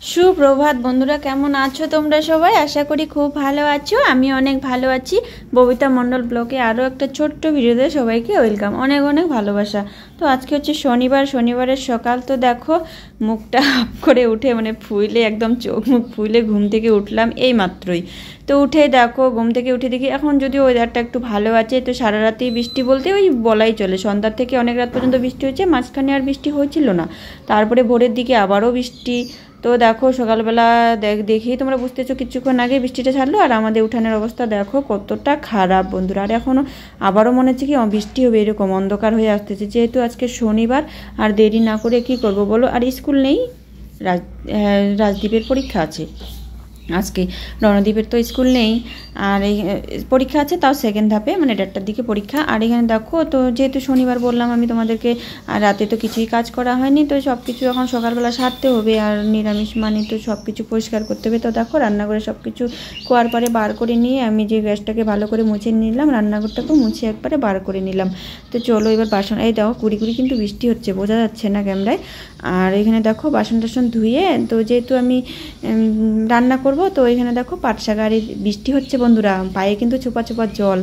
সুপ্রভাত বন্ধুরা, কেমন আছো তোমরা সবাই? আশা করি খুব ভালো আছো। আমি অনেক ভালো আছি। ববিতা মণ্ডল ব্লগে আরও একটা ছোট্ট ভিডিওতে সবাইকে ওয়েলকাম, অনেক অনেক ভালোবাসা। তো আজকে হচ্ছে শনিবারের সকাল। তো দেখো মুখটা আপ করে উঠে মানে ফুলে একদম চোখ মুখ ফুলে ঘুম থেকে উঠলাম এই মাত্রই। তো উঠে দেখো ঘুম থেকে উঠে দেখি এখন যদিও ওয়েদারটা একটু ভালো আছে। তো সারা রাতেই বৃষ্টি বলতে ওই বলাই চলে, সন্ধ্যার থেকে অনেক রাত পর্যন্ত বৃষ্টি হয়েছে, মাঝখানে আর বৃষ্টি হয়েছিল না। তারপরে ভোরের দিকে আবারও বৃষ্টি। তো দেখো সকালবেলা দেখি তোমরা বুঝতেছো কিছুক্ষণ আগে বৃষ্টিটা ছাড়লো, আর আমাদের উঠানের অবস্থা দেখো কতটা খারাপ বন্ধুরা। আর এখনও আবারও মনে হচ্ছে কি বৃষ্টি হবে, এরকম অন্ধকার হয়ে আসতেছে। যেহেতু আজকে শনিবার আর দেরি না করে কি করব বলো, আর স্কুল নেই, রাজদীপের পরীক্ষা আছে আজকে। রণদীপের তো স্কুল নেই, আর এই পরীক্ষা আছে, তাও সেকেন্ড ধাপে, মানে 1টার দিকে পরীক্ষা। আর এখানে দেখো তো যেহেতু শনিবার বললাম আমি তোমাদেরকে, আর রাতে তো কিছুই কাজ করা হয়নি, তো সব কিছু এখন সকালবেলা সারতে হবে। আর নিরামিষ মানে তো সব কিছু পরিষ্কার করতে হবে। তো দেখো রান্নাঘরে সব কিছু কোয়ার পরে বার করে নিয়ে আমি যে গ্যাসটাকে ভালো করে মুছে নিলাম, রান্নাঘরটাকেও মুছে একবারে বার করে নিলাম। তো চলো এবার বাসন, এই দেখো কুড়ি কিন্তু বৃষ্টি হচ্ছে, বোঝা যাচ্ছে না ক্যামেরায়। আর এখানে দেখো বাসন টাসন ধুয়ে, তো যেহেতু আমি রান্না করব, তো এখানে দেখো পাট শাক, আর বৃষ্টি হচ্ছে বন্ধুরা, পায়ে কিন্তু চোপা চোপা জল।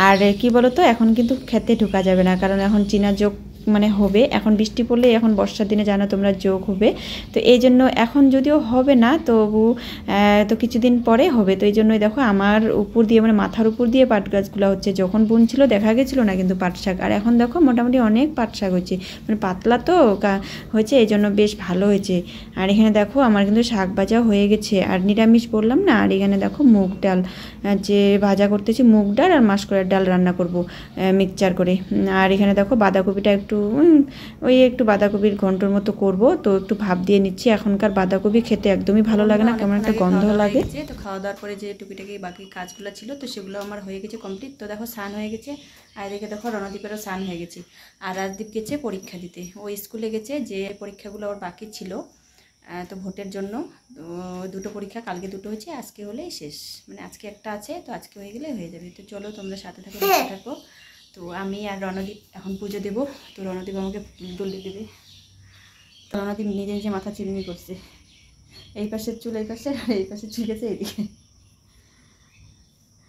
আর কি বলো তো, এখন কিন্তু খেতে ঢোকা যাবে না, কারণ এখন চীনা যোগ মানে হবে, এখন বৃষ্টি পড়লে, এখন বর্ষার দিনে জানো তোমরা যোগ হবে। তো এই জন্য এখন যদিও হবে না, তবু তো কিছুদিন পরে হবে। তো এই জন্যই দেখো আমার উপর দিয়ে মানে মাথার উপর দিয়ে পাট গাছগুলো হচ্ছে। যখন বুনছিল দেখা গেছিলো না কিন্তু পাট শাক, আর এখন দেখো মোটামুটি অনেক পাট শাক হয়েছে, মানে পাতলা তো হয়েছে, এই জন্য বেশ ভালো হয়েছে। আর এখানে দেখো আমার কিন্তু শাক ভাজা হয়ে গেছে, আর নিরামিষ বললাম না। আর এখানে দেখো মুগ ডাল যে ভাজা করতেছি, মুগ ডাল আর মাসকলাইয়ের ডাল রান্না করব মিক্সচার করে। আর এখানে দেখো বাঁধাকপিটা একটু একটু বাঁধাকপির ঘন্টর মতো করব, তো একটু ভাপ দিয়ে নিচ্ছি। এখনকার বাঁধাকপি খেতে একদমই ভালো লাগে না, কেমন একটা গন্ধ লাগে। তো খাওয়া দাওয়ার পরে যে টুকিটাকি বাকি কাজগুলো ছিল, তো সেগুলো আমার হয়ে গেছে কমপ্লিট। তো দেখো স্নান হয়ে গেছে, আর এদিকে দেখো রণদীপেরও স্নান হয়ে গেছে। আর রাজদীপ গেছে পরীক্ষা দিতে, ও স্কুলে গেছে, যে পরীক্ষাগুলো ওর বাকি ছিল তো ভোটের জন্য। তো দুটো পরীক্ষা, কালকে দুটো হয়েছে, আজকে হলেই শেষ, মানে আজকে একটা আছে, তো আজকে হয়ে গেলে হয়ে যাবে। তো চলো তোমরা সাথে থাকো। তো আমি আর রণদীপ এখন পুজো দেবো। তো রণদীপ আমাকে ডলে দেবে। তো রণদীপ নিজে নিজে মাথা চিরুনি করছে, এই পাশের চুল এই পাশে, আর এই পাশে চুল গেছে এইদিকে,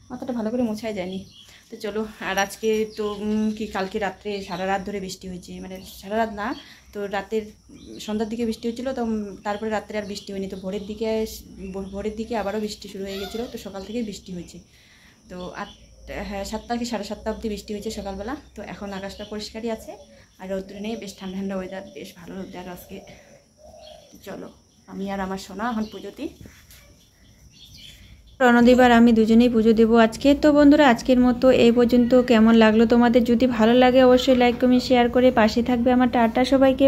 মাথাটা ভালো করে মোছাই যায়নি। তো চলো, আর আজকে তো কি কালকে রাত্রে সারা রাত ধরে বৃষ্টি হয়েছে, মানে সারা রাত না, তো রাতের সন্ধ্যার দিকে বৃষ্টি হচ্ছিলো, তো তারপরে রাত্রে আর বৃষ্টি হয়নি। তো ভোরের দিকে আবারও বৃষ্টি শুরু হয়ে গেছিলো, তো সকাল থেকেই বৃষ্টি হয়েছে। তো হ্যাঁ 7টা কি 7:30 অবধি বৃষ্টি হয়েছে সকালবেলা। তো এখন আকাশটা পরিষ্কারই আছে, আর রৌদ্র নেই, বেশ ঠান্ডা ঠান্ডা ওয়েদার, বেশ ভালো ওয়েদার আজকে। চলো আমি আর আমার সোনা এখন পুজোতে, রণদীপ আর আমি দুজনেই পুজো দেবো আজকে। তো বন্ধুরা আজকের মতো এই পর্যন্ত। কেমন লাগলো তোমাদের? যদি ভালো লাগে অবশ্যই লাইক কমেন্ট শেয়ার করে পাশে থাকবে আমার। টাটা সবাইকে।